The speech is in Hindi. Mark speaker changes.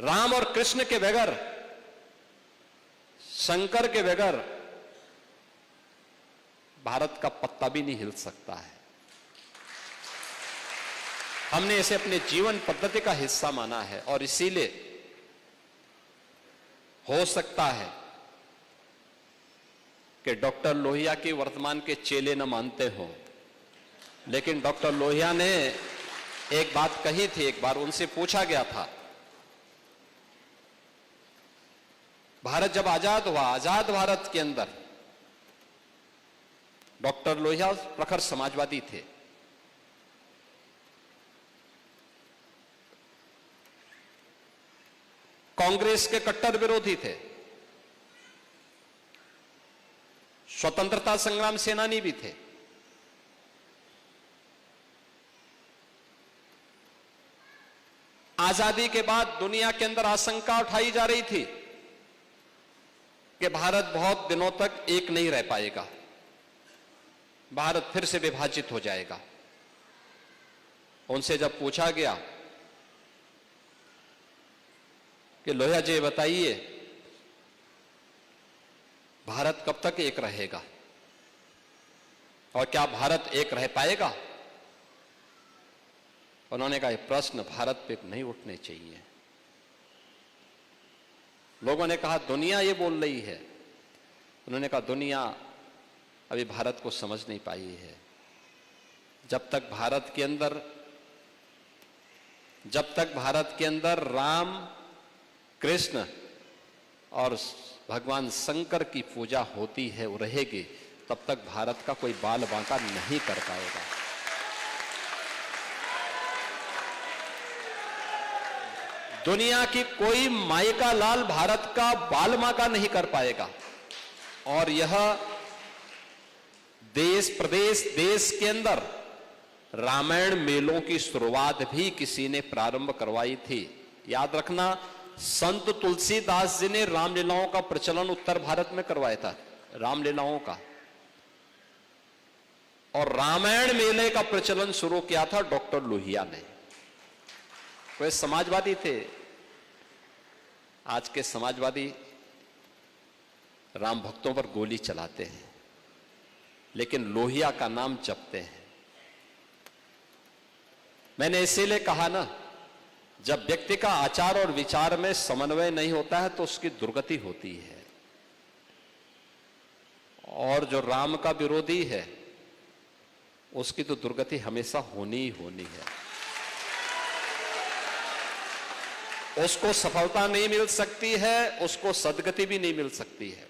Speaker 1: राम और कृष्ण के बगैर, शंकर के बगैर भारत का पत्ता भी नहीं हिल सकता है। हमने इसे अपने जीवन पद्धति का हिस्सा माना है और इसीलिए हो सकता है कि डॉक्टर लोहिया की वर्तमान के चेले न मानते हो, लेकिन डॉक्टर लोहिया ने एक बात कही थी। एक बार उनसे पूछा गया था, भारत जब आजाद हुआ, आजाद भारत के अंदर डॉक्टर लोहिया प्रखर समाजवादी थे। कांग्रेस के कट्टर विरोधी थे, स्वतंत्रता संग्राम सेनानी भी थे। आजादी के बाद दुनिया के अंदर आशंका उठाई जा रही थी कि भारत बहुत दिनों तक एक नहीं रह पाएगा, भारत फिर से विभाजित हो जाएगा। उनसे जब पूछा गया कि लोहिया जी बताइए, भारत कब तक एक रहेगा और क्या भारत एक रह पाएगा? उन्होंने कहा, यह प्रश्न भारत पे नहीं उठने चाहिए। लोगों ने कहा, दुनिया ये बोल रही है। उन्होंने कहा, दुनिया अभी भारत को समझ नहीं पाई है। जब तक भारत के अंदर राम, कृष्ण और भगवान शंकर की पूजा होती है, वो रहेगी, तब तक भारत का कोई बाल बांका नहीं कर पाएगा। दुनिया की कोई माई का लाल भारत का बाल बांका नहीं कर पाएगा। और यह देश प्रदेश देश के अंदर रामायण मेलों की शुरुआत भी किसी ने प्रारंभ करवाई थी। याद रखना, संत तुलसीदास जी ने रामलीलाओं का प्रचलन उत्तर भारत में करवाया था, रामलीलाओं का। और रामायण मेले का प्रचलन शुरू किया था डॉक्टर लोहिया ने। वे समाजवादी थे। आज के समाजवादी राम भक्तों पर गोली चलाते हैं, लेकिन लोहिया का नाम जपते हैं। मैंने इसीलिए कहा ना, जब व्यक्ति का आचार और विचार में समन्वय नहीं होता है तो उसकी दुर्गति होती है। और जो राम का विरोधी है उसकी तो दुर्गति हमेशा होनी ही होनी है। उसको सफलता नहीं मिल सकती है, उसको सद्गति भी नहीं मिल सकती है।